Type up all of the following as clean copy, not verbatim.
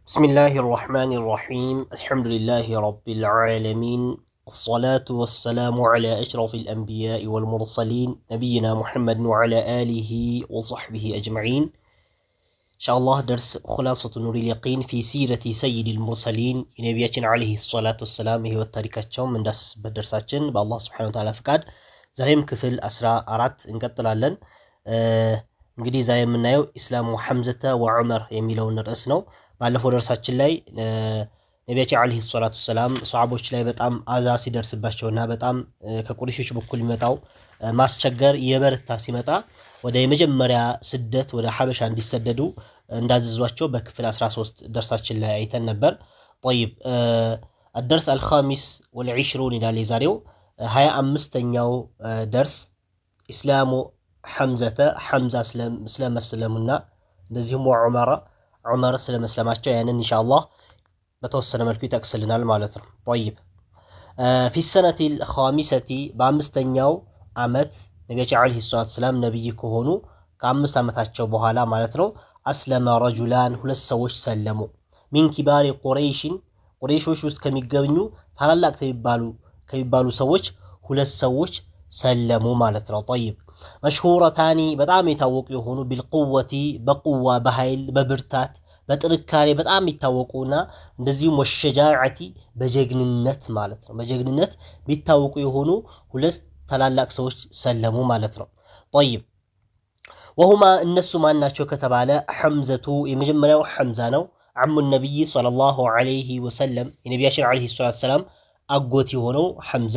بسم الله الرحمن الرحيم الحمد لله رب العالمين الصلاة والسلام على أشرف الأنبياء والمرسلين نبينا محمد وعلى آله وصحبه أجمعين إن شاء الله درس خلاصة نور اليقين في سيرة سيد المرسلين نبينا عليه الصلاة والسلام هي التاريخة من درس بدرساتين بالله سبحانه وتعالى فقاد زريم كفل أسرى أرات انقطر لن እንግዲህ ዛሬ የምናየው ኢስላሙ ሐምዘተ ወዑመር የሚለውን ርዕስ ነው። ባለፈው ደርሳችን ላይ ነቢያችን አለይሂ ሰላቱ ሰላም ሷሃቦች ላይ በጣም አዛ ሲደርስባቸውና በጣም ከቁረይሾች በኩል የሚመጣው ማስቸገር የበረታ ሲመጣ ወደ የመጀመሪያ ስደት ወደ ሐበሻ እንዲሰደዱ እንዳዘዟቸው በክፍል 13 ደርሳችን ላይ አይተን ነበር። طيب الدرس الخامس والعشرون إلى ዛሬው 25ኛው ደርስ ኢስላሙ ሐምዛ ስለመስለሙና እንደዚሁም ዑመር ስለመስለማቸው ያንን ኢንሻአላህ በተወሰነ መልኩ ይጠቅስልናል ማለት ነው። طيب في السنة الخامسة በአምስተኛው ዓመት ነብያችን አለይሂ ሰላቱ ሰላም ነብይ ከሆኑ ከአምስት ዓመታቸው በኋላ ማለት ነው አስለመ ረጁላን ሁለት ሰዎች ሰለሙ ሚን ኪባሪ ቁረይሾች ውስጥ ከሚገኙ ታላላቅ ከሚባሉ ሰዎች ሁለት ሰዎች ሰለሙ ማለት ነው። طيب መሽሁረታኒ በጣም የታወቁ የሆኑ ቢልቁወቲ በቁዋ በኃይል በብርታት በጥንካሬ በጣም የሚታወቁና እንደዚሁም ወሸጃዓቲ በጀግንነት ማለት ነው በጀግንነት ቢታወቁ የሆኑ ሁለት ታላላቅ ሰዎች ሰለሙ ማለት ነው። طيب ወሁማ እነሱ ማናቸው ከተባለ ሐምዘቱ የመጀመሪያው ሐምዛ ነው። አሙ ነብይ ሰለላሁ ዐለይሂ ወሰለም የነቢያችን ዐለይሂ ሰላቱ ሰላም አጎት የሆነው ሐምዛ።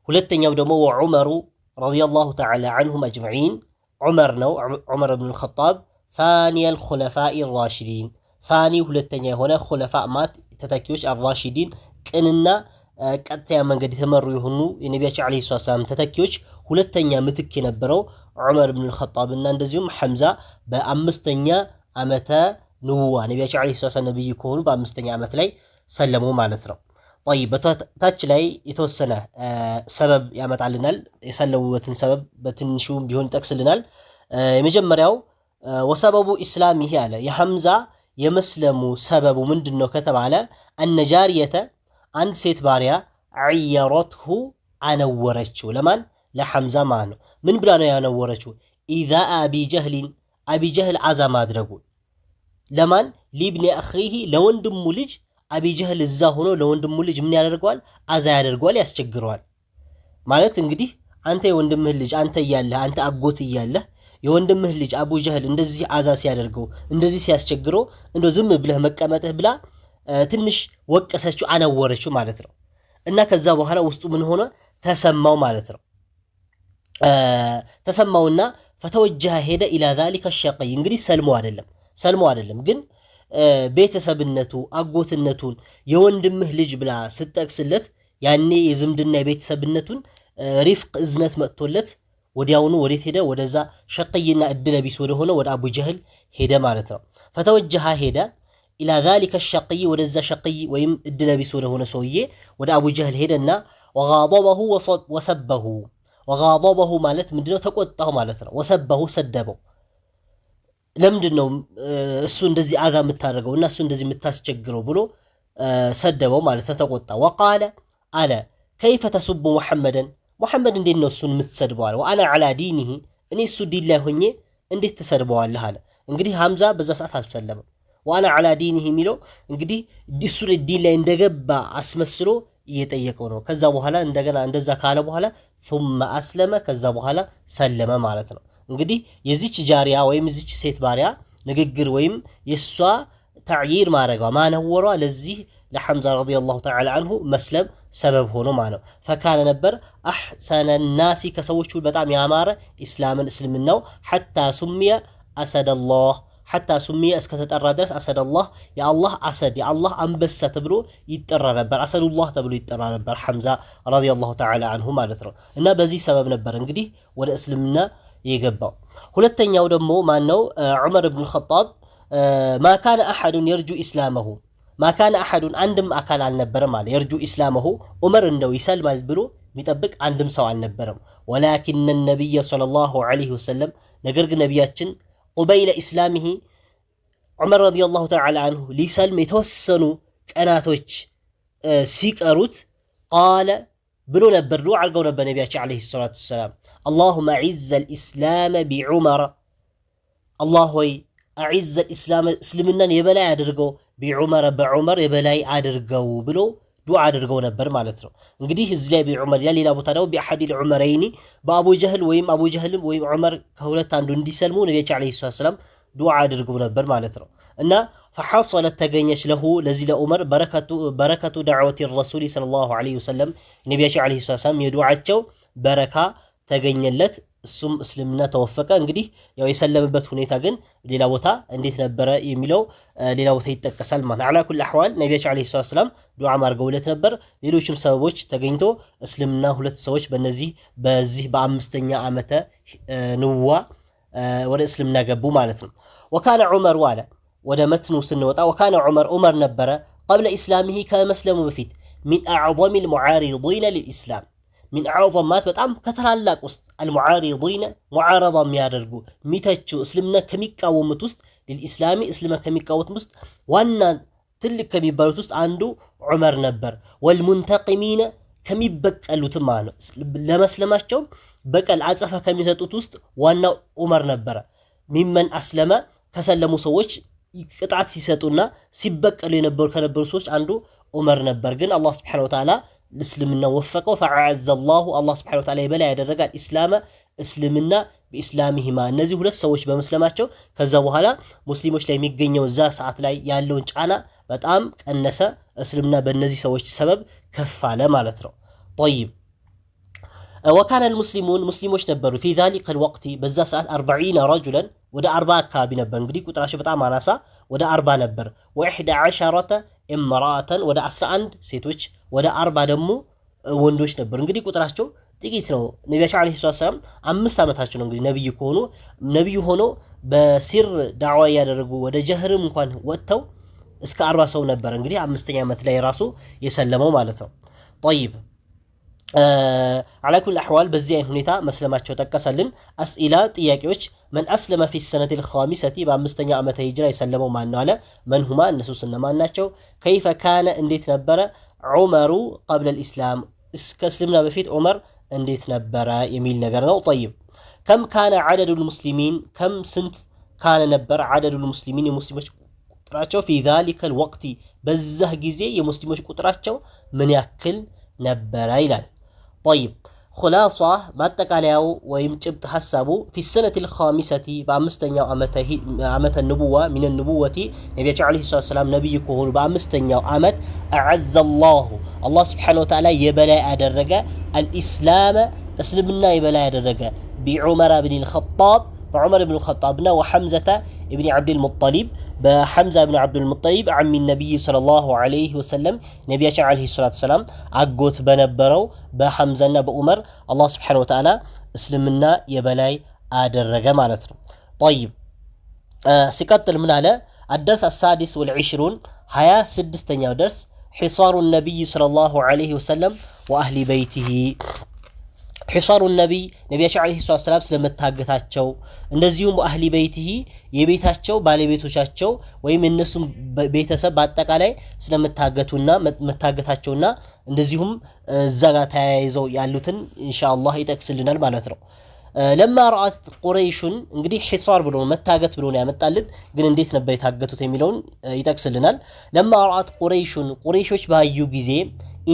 ሁለተኛው ደግሞ ወዑመሩ ረዲየላሁ ተዓላ ዐንሁም አጅመዒን ዑመር ነው። ዑመር ብን አልኸጣብ ثاني الخلفاء الراشدين ثاني ሁለተኛ የሆነ ኹለፋ ማት ተተኪዎች አልራሺዲን ቅንና ቀጥታ መንገድ የተመሩ የሆኑ የነቢያችን አለይሂ ሰላም ተተኪዎች ሁለተኛ ምትክ የነበረው ዑመር ብን አልኸጣብ እና እንደዚሁም ሐምዛ በአምስተኛ ዓመተ ንቡዋ ነቢያችን አለይሂ ሰላም ነብይ ከሆኑ በአምስተኛ ዓመት ላይ ሰለሙ ማለት ነው። طيب በታች ላይ የተወሰነ ሰበብ ያመጣልናል። የሰለሙበትን ሰበብ በትንሹ ቢሆን ይጠቅስልናል። የመጀመሪያው ወሰበቡ ኢስላሚሂ አለ የሐምዛ የመስለሙ ሰበቡ ምንድነው ከተባለ አነጃሪየተ አንድ ሴት ባሪያ አየረትሁ አነወረችው ለማን ለሐምዛ ማለት ነው። ምን ብላ ነው ያነወረችው? ኢዛ አቢ ጀህል አዛ ማድረጉ ለማን ሊብኒ አኺሂ ለወንድሙ ልጅ አቢ ጀህል እዛ ሆኖ ለወንድሙ ልጅ ምን ያደርገዋል? አዛ ያደርገዋል፣ ያስቸግረዋል። ማለት እንግዲህ አንተ የወንድምህ ልጅ አንተ እያለህ አንተ አጎት እያለህ የወንድምህ ልጅ አቡ ጀህል እንደዚህ አዛ ሲያደርገው እንደዚህ ሲያስቸግረው እንዶ ዝም ብለህ መቀመጥህ ብላ ትንሽ ወቀሰችው፣ አነወረችው ማለት ነው። እና ከዛ በኋላ ውስጡ ምን ሆነ? ተሰማው ማለት ነው። ተሰማውና ፈተወጀህ ሄደ ኢላ ዛሊከ ሸቀይ እንግዲህ ሰልሞ አይደለም ግን ቤተሰብነቱ አጎትነቱን የወንድምህ ልጅ ብላ ስትጠቅስለት ያኔ የዝምድና የቤተሰብነቱን ሪፍቅ እዝነት መጥቶለት ወዲያውኑ ወዴት ሄደ? ወደዛ ሸቅይና እድለቢስ ወደሆነ ወደ አቡ ጀህል ሄደ ማለት ነው። ፈተወጀሃ ሄደ ኢላ ዛሊከ ሸቅይ ወደዛ ሸቅይ ወይም እድለቢስ ወደሆነ ሰውዬ ወደ አቡ ጀህል ሄደና ወጋደበሁ ወሰበሁ ወጋደበሁ ማለት ምንድነው? ተቆጣሁ ማለት ነው። ወሰበሁ ሰደበው። ለምንድነው እሱ እንደዚህ አዛ የምታደርገው እና እሱ እንደዚህ የምታስቸግረው ብሎ ሰደበው ማለት ተቆጣ። ወቃለ አለ ከይፈ ተሱቡ ሙሐመድ እንዴት ነው እሱን የምትሰድበው አለ። ወአና ዐላ ዲኒሂ እኔ እሱ ዲን ላይ ሆኜ እንዴት ተሰድበዋለህ አለ። እንግዲህ ሐምዛ በዛ ሰዓት አልሰለመም። ወአና ዐላ ዲኒሂ የሚለው እንግዲህ እሱ ዲን ላይ እንደገባ አስመስሎ እየጠየቀው ነው። ከዛ በኋላ እንደገና እንደዛ ካለ በኋላ ثم አስለመ ከዛ በኋላ ሰለመ ማለት ነው። እንግዲህ የዚች ጃሪያ ወይም የዚች ሴት ባሪያ ንግግር ወይም የሷ ተዕይር ማረጋ ማነወሯ ለዚህ ለሐምዛ ረዲየላሁ ተዓላ ዐንሁ መስለም ሰበብ ሆኖ ማለት ነው። ፈካነ ነበር አሕሰነ ናሲ ከሰዎቹ በጣም ያማረ ኢስላምን እስልምናው ሐታ ሱሚየ አሰደላህ ሐታ ሱሚየ እስከተጠራ ድረስ አሰደላህ የአላህ አሰድ የአላህ አንበሳ ተብሎ ይጠራ ነበር። አሰዱላህ ተብሎ ይጠራ ነበር ሐምዛ ረዲየላሁ ተዓላ ዐንሁ ማለት ነው። እና በዚህ ሰበብ ነበር እንግዲህ ወደ እስልምና የገባው። ሁለተኛው ደግሞ ማነው? ዑመር ብን አልኸጣብ ማካነ አሐዱን የርጁ ኢስላመሁ ማካነ አሐዱን አንድም አካል አልነበረም አለ። የርጁ ኢስላመሁ ዑመር እንደው ይሰልማል ብሎ የሚጠብቅ አንድም ሰው አልነበረም። ወላኪነ ነቢይ ሰለላሁ ዐለይሂ ወሰለም ነገር ግን ነቢያችን ቁበይለ ኢስላሚሂ ዑመር ረዲየላሁ ተዓላ አንሁ ሊሰልም የተወሰኑ ቀናቶች ሲቀሩት ቃለ ብሎ ነበር ዱዓ አድርገው ነበር ነቢያችን ዓለይሂ ሰላቱ ወሰላም አላሁመ አዒዘል ኢስላመ ቢዑመር አላህ ሆይ አዒዘል ኢስላም እስልምናን የበላይ አድርገው ቢዑመር በዑመር የበላይ አድርገው ብሎ ዱዓ አድርገው ነበር ማለት ነው። እንግዲህ እዚህ ላይ ቢዑመር ይላል፣ ሌላ ቦታ ደግሞ ቢአሐዲል ዑመረይኒ በአቡ ጀህል ወይም አቡ ጀህልም ወይም ዑመር ከሁለት አንዱ እንዲሰልሙ ነቢያችን ዓለይሂ ሰላቱ ወሰላም ዱዓ አድርገው ነበር ማለት ነው። እና ፈሐሰለት ተገኘች ለሁ ለዚህ ለዑመር በረከቱ ዳዕወቲ ረሱል ሰለላሁ ዐለይሂ ወሰለም ነቢያችን ዓለይሂ ሰላቱ ወሰላም የዱዓቸው በረካ ተገኘለት፣ እሱም እስልምና ተወፈቀ። እንግዲህ ያው የሰለመበት ሁኔታ ግን ሌላ ቦታ እንዴት ነበረ የሚለው ሌላ ቦታ ይጠቀሳል ማለት ነው። አላ ኩል አህዋል ነቢያችን ዓለይሂ ሰላቱ ወሰላም ዱዓ ማድርገውለት ነበር። ሌሎችም ሰበቦች ተገኝቶ እስልምና ሁለት ሰዎች በዚህ በአምስተኛ ዓመተ ንዋ ወደ እስልምና ገቡ ማለት ነው። ወካነ ዑመር ዋለ ወደ መትኑ ስንወጣ ወካነ ዑመር ነበረ ቀብለ ኢስላሚሂ ከመስለሙ በፊት ሚን አዕዘሚል ሙዓሪዲነ ሊልኢስላም ሚን አዕዘማት በጣም ከተላላቅ ውስጥ አልሙዓሪዲነ ሙዓረዳ የሚያደርጉ የሚተቹ እስልምና ከሚቃወሙት ውስጥ ሊልኢስላሚ እስልምና ከሚቃወሙት ውስጥ ዋና ትልቅ ከሚባሉት ውስጥ አንዱ ዑመር ነበር። ወልሙንተቂሚነ ከሚበቀሉትም ማለት ነው ለመስለማቸው በቀል አጸፋ ከሚሰጡት ውስጥ ዋናው ዑመር ነበረ። ሚመን አስለመ ከሰለሙ ሰዎች ቅጣት ሲሰጡና ሲበቀሉ ከነበሩ ሰዎች አንዱ ዑመር ነበር። ግን አላህ ስብሐነሁ ወተዓላ እስልምና ወፈቀው። ፈዐዘ አላሁ አላህ ስብሐነሁ ወተዓላ የበላይ ያደረጋል ኢስላመ እስልምና በኢስላሚሂማ እነዚህ ሁለት ሰዎች በመስለማቸው ከዛ በኋላ ሙስሊሞች ላይ የሚገኘው እዛ ሰዓት ላይ ያለውን ጫና በጣም ቀነሰ። እስልምና በእነዚህ ሰዎች ሰበብ ከፍ አለ ማለት ነው። ጠይብ ወካነ ልሙስሊሙን ሙስሊሞች ነበሩ ፊ ዛሊከ ልወቅቲ በዛ ሰዓት 40 ረጁለን ወደ 40 አካባቢ ነበር። እንግዲህ ቁጥራቸው በጣም አናሳ ወደ 40 ነበር። ወኢሕዳ ዐሸረተ እምራአተን ወደ 11 ሴቶች ወደ 40 ደግሞ ወንዶች ነበሩ። እንግዲህ ቁጥራቸው ጥቂት ነው። ነቢያችን ዓለይሂ ሰላቱ ወሰላም 5 ዓመታቸው ነው እንግዲህ ነብዩ ሆኖ በሲር ዳዕዋ ያደረጉ ወደ ጀህርም እንኳን ወጥተው እስከ 40 ሰው ነበር። እንግዲህ 5ኛ ዓመት ላይ ራሱ የሰለመው ማለት ነው። ጠይብ አላ ኩል አህዋል በዚህ አይነት ሁኔታ መስለማቸው ጠቀሰልን። አስኢላ ጥያቄዎች መን አስለመ ፊ ሰነቲ ልኻሚሰቲ በ5ኛ ዓመተ ሂጅራ የሰለመው ማን ነው አለ። መን ሁማ እነሱስ እነማን ናቸው? ከይፈ ካነ እንዴት ነበረ? ዑመሩ ቀብለ ልኢስላም እስከ እስልምና በፊት ዑመር እንዴት ነበረ የሚል ነገር ነው። ጠይብ ከም ካነ ዐደዱ ልሙስሊሚን ከም ስንት ካነ ነበረ ዐደዱ ልሙስሊሚን የሙስሊሞች ቁጥራቸው ፊ ዛሊከ ልወቅቲ በዛህ ጊዜ የሙስሊሞች ቁጥራቸው ምን ያክል ነበረ ይላል። ጠይብ ኹላሷ ማጠቃለያው ወይም ጭብጥ ሐሳቡ ፊ ሰነቲ ልኻሚሰቲ በ5ኛው ዓመተ ንቡዋ ሚን ንቡወቲ ነቢያችን ዓለይሂ ሰላቱ ወሰላም ነቢይ ከሆኑ በ5ኛው ዓመት አዐዘ አላሁ አላህ ስብሓነሁ ወተዓላ የበላይ አደረገ አልኢስላመ እስልምና የበላይ አደረገ ቢዑመር ብን ልኸጣብ በዑመር ብን ልኸጣብና ወሐምዘተ እብኒ ዓብድልሙጠሊብ በሐምዛ ብን ዓብድልሙጠሊብ ዓሚ ነቢይ ሰለላሁ ዐለይሂ ወሰለም ነቢያችን ዓለይሂ ሰላቱ ወሰላም አጎት በነበረው በሐምዛና በዑመር አላህ ስብሓነሁ ወተዓላ እስልምና የበላይ አደረገ ማለት ነው። ጠይብ ሲቀጥል ምን አለ? አደርስ አሳዲስ ወልዒሽሩን 26ኛው ደርስ ሒሳሩ ነቢይ ሰለላሁ ዐለይሂ ወሰለም ወአህሊ በይቲሂ ሒሳሩ ነቢይ ነቢያችን ዓለይሂ ሰላቱ ወሰላም ስለመታገታቸው እንደዚሁም በአህሊ በይቲሂ የቤታቸው ባለቤቶቻቸው ወይም እነሱም ቤተሰብ በአጠቃላይ ስለመታገቱና መታገታቸውና እንደዚሁም እዛ ጋር ተያይዘው ያሉትን ኢንሻአላህ ይጠቅስልናል ማለት ነው። ለማ ረአት ቁረይሹን እንግዲህ ሒሳር ብሎ መታገት ብሎ ያመጣልን ግን እንዴት ነበር የታገቱት የሚለውን ይጠቅስልናል። ለማ ረአት ቁረይሹን ቁረይሾች ባዩ ጊዜ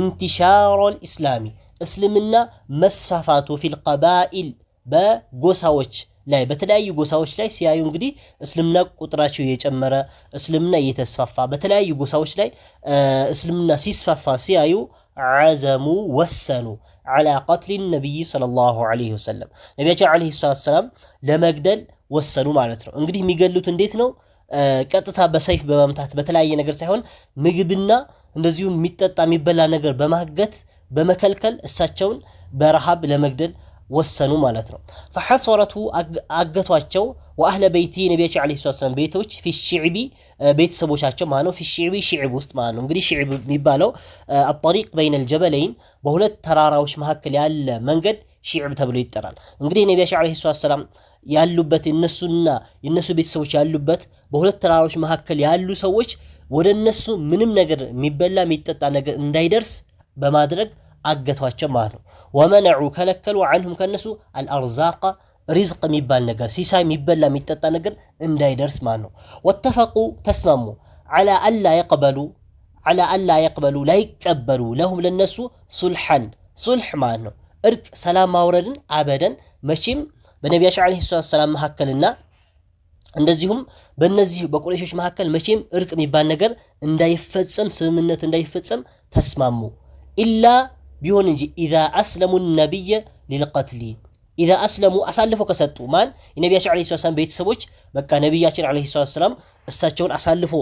ኢንቲሻረል ኢስላሚ እስልምና መስፋፋቱ ፊል ቀባኢል በጎሳዎች ላይ በተለያዩ ጎሳዎች ላይ ሲያዩ እንግዲህ እስልምና ቁጥራቸው እየጨመረ እስልምና እየተስፋፋ በተለያዩ ጎሳዎች ላይ እስልምና ሲስፋፋ ሲያዩ ዓዘሙ ወሰኑ ዓላ ቀትሊ ነቢይ ሰለላሁ ዐለይሂ ወሰለም ነቢያችን ዓለይሂ ሰላቱ ወሰላም ለመግደል ወሰኑ ማለት ነው። እንግዲህ የሚገሉት እንዴት ነው? ቀጥታ በሰይፍ በመምታት በተለያየ ነገር ሳይሆን ምግብና እንደዚሁም የሚጠጣ የሚበላ ነገር በማገት በመከልከል እሳቸውን በረሃብ ለመግደል ወሰኑ ማለት ነው። ፈሐሰረቱ አገቷቸው ወአህለ በይቲ ነቢያችን ዓለይሂ ሰላቱ ወሰላም ቤቶች ፊ ሽዕቢ ቤተሰቦቻቸው ማለት ነው። ፊ ሽዕቢ ሽዕብ ውስጥ ማለት ነው። እንግዲህ ሽዕብ የሚባለው አጠሪቅ በይነል ጀበለይን በሁለት ተራራዎች መካከል ያለ መንገድ ሺዕ ተብሎ ይጠራል። እንግዲህ ነቢያችን አለይሂ ሰላም ያሉበት የነሱና የነሱ ቤተሰቦች ያሉበት በሁለት ተራሮች መካከል ያሉ ሰዎች ወደ እነሱ ምንም ነገር የሚበላ የሚጠጣ ነገር እንዳይደርስ በማድረግ አገቷቸው ማለት ነው። ወመነዑ ከለከሉ አንሁም ከነሱ አልአርዛቅ ሪዝቅ የሚባል ነገር ሲሳይ የሚበላ የሚጠጣ ነገር እንዳይደርስ ማለት ነው። ወተፈቁ ተስማሙ ዐላ አላ የቅበሉ ላይቀበሉ ለሁም ለነሱ ሱልሐን ሱልሕ ማለት ነው እርቅ ሰላም ማውረድን አበደን መቼም በነቢያችን አለይሂ ሰላም መካከልና እንደዚሁም በእነዚህ በቁረይሾች መካከል መቼም እርቅ የሚባል ነገር እንዳይፈጸም ስምምነት እንዳይፈጸም ተስማሙ። ኢላ ቢሆን እንጂ ኢዛ አስለሙ ነቢየ ሊልቀትሊ ኢዛ አስለሙ አሳልፎ ከሰጡ ማን የነቢያችን አለይሂ ሰላም ቤተሰቦች በቃ ነቢያችን አለይሂ ሰላም እሳቸውን አሳልፎ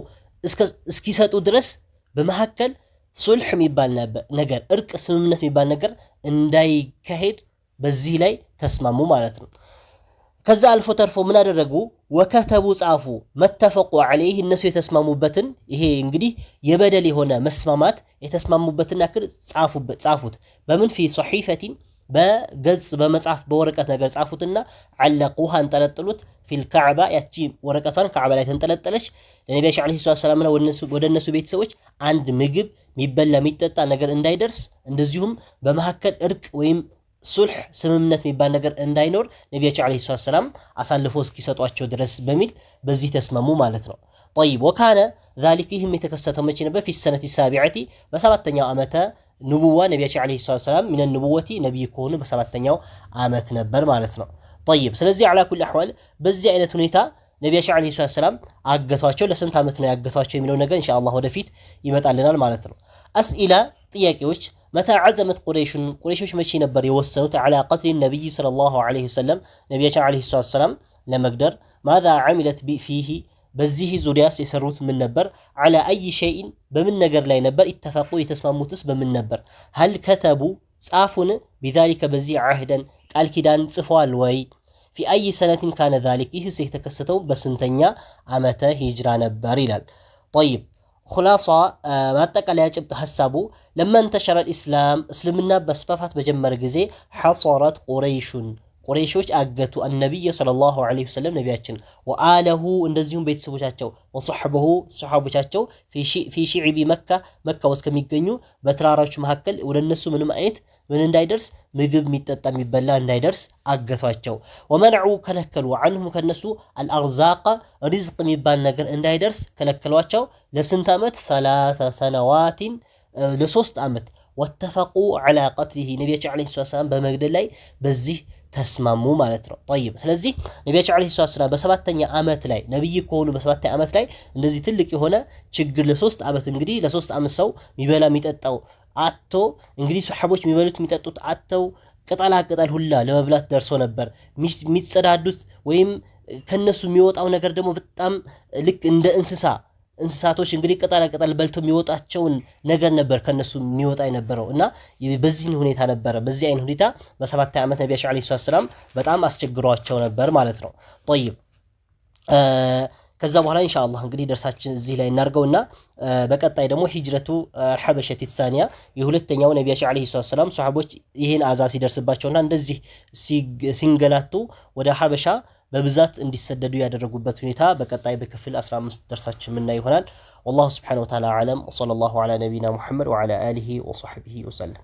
እስኪሰጡ ድረስ በመካከል ሱልሕ የሚባል ነገር እርቅ ስምምነት የሚባል ነገር እንዳይካሄድ በዚህ ላይ ተስማሙ ማለት ነው። ከዛ አልፎ ተርፎ ምን አደረጉ? ወከተቡ ጻፉ መተፈቁ ዐለይህ እነሱ የተስማሙበትን ይሄ እንግዲህ የበደል የሆነ መስማማት የተስማሙበትን ያክል ጻፉት። በምን ፊ ሶሒፈቲን በገጽ በመጻፍ በወረቀት ነገር ጻፉትና ዐለቁሃ እንጠለጥሉት ፊል ካዕባ ያቺ ወረቀቷን ካዕባ ላይ ተንጠለጠለች። ለነቢያችን አለይሂ ሰላም ወደ እነሱ ቤተሰቦች አንድ ምግብ የሚበላ የሚጠጣ ነገር እንዳይደርስ እንደዚሁም በመካከል እርቅ ወይም ሱልሕ ስምምነት የሚባል ነገር እንዳይኖር ነቢያችን አለይሂ ሰላም አሳልፎ እስኪሰጧቸው ድረስ በሚል በዚህ ተስማሙ ማለት ነው። ጠይብ ወካነ ዛሊክ ይህም የተከሰተው መቼ ነበር? ፊ ሰነቲ ሳቢዐቲ በሰባተኛው ዓመተ ንቡዋ ነቢያችን አለይሂ ሰላም ሚነ ንቡወቲ ነቢይ ከሆኑ በሰባተኛው ዓመት ነበር ማለት ነው። ጠይብ ስለዚህ ዐላ ኩሊ አሕዋል በዚህ አይነት ሁኔታ ነቢያችን አለይሂ ሰላም አገቷቸው። ለስንት ዓመት ነው ያገቷቸው የሚለው ነገር ኢንሻአላህ ወደፊት ይመጣልናል ማለት ነው። አስኢላ ጥያቄዎች መታ ዐዘመት ቁረይሾች መቼ ነበር የወሰኑት ዐላ ቀትሊ ነቢይ ሰለላሁ ዐለይሂ ወሰለም ነቢያችን ዐለይሂ ሰላም ለመግደር? ማዛ ዐሚለት ፊሂ በዚህ ዙሪያስ የሰሩት ምን ነበር? ዐላ አይ ሸይኢን በምን ነገር ላይ ነበር? ኢተፈቁ የተስማሙትስ በምን ነበር? ሀል ከተቡ ጻፉን? ቢዛሊከ በዚህ ዐህደን ቃል ኪዳን ጽፈዋል ወይ? ፊ አይ ሰነቲን ካነ ዛሊክ ይህስ የተከሰተው በስንተኛ ዓመተ ሂጅራ ነበር ይላል። ጠይብ ኹላሳ ማጠቃለያ ጭብጥ ሐሳቡ ለመን ተሸረ ኢስላም እስልምና በስፋፋት በጀመረ ጊዜ ሐصረት ቁረይሾች አገቱ አነቢይ ሰለላሁ ዐለይሂ ወሰለም ነቢያችን ወአለሁ እንደዚሁም ቤተሰቦቻቸው ወሰሐበሁ ሰሐቦቻቸው ፊ ሺዕቢ መካ ውስጥ ከሚገኙ በተራራዎች መካከል ወደ እነሱ ምንም አይነት ምን እንዳይደርስ ምግብ የሚጠጣ የሚበላ እንዳይደርስ አገቷቸው። ወመንዑ ከለከሉ አንሁም ከነሱ አልአርዛቅ ሪዝቅ የሚባል ነገር እንዳይደርስ ከለከሏቸው። ለስንት ዓመት? 3 ሰነዋቲን ለ3 ዓመት። ወተፈቁ ዐላ ቀትሊሂ ነቢያችን አለይሂ ሰላም በመግደል ላይ በዚህ ተስማሙ ማለት ነው። ጠይብ ስለዚህ ነቢያችን አለይሂ ሰላም በሰባተኛ ዓመት ላይ ነብይ ከሆኑ በሰባተኛ ዓመት ላይ እንደዚህ ትልቅ የሆነ ችግር ለ3 ዓመት እንግዲህ ለ3 ዓመት ሰው የሚበላ የሚጠጣው አጥቶ እንግዲህ ሰሐቦች የሚበሉት የሚጠጡት አጥተው ቅጠላ ቅጠል ሁላ ለመብላት ደርሶ ነበር። የሚጸዳዱት ወይም ከነሱ የሚወጣው ነገር ደግሞ በጣም ልክ እንደ እንስሳቶች እንግዲህ ቅጠላ ቅጠል በልቶ የሚወጣቸውን ነገር ነበር ከነሱ የሚወጣ የነበረው እና በዚህ ሁኔታ ነበረ። በዚህ አይነት ሁኔታ በሰባተኛ ዓመት ነቢያችን አለይሂ ሰላም በጣም አስቸግሯቸው ነበር ማለት ነው። ጠይብ ከዛ በኋላ ኢንሻአላህ እንግዲህ ደርሳችን እዚህ ላይ እናርገውና በቀጣይ ደግሞ ሂጅረቱ ሐበሸቲ ታኒያ የሁለተኛው ነቢያችን አለይሂ ሰላም ሱሐቦች ይሄን አዛ ሲደርስባቸውና እንደዚህ ሲንገላቱ ወደ ሐበሻ በብዛት እንዲሰደዱ ያደረጉበት ሁኔታ በቀጣይ በክፍል 15 ደርሳችን የምናይ ይሆናል። ወላሁ ሱብሓነሁ ወተዓላ አዕለም። ወሰለላሁ ዐላ ነቢይና ሙሐመድ ወዐላ አሊሂ ወሰሕቢሂ ወሰለም።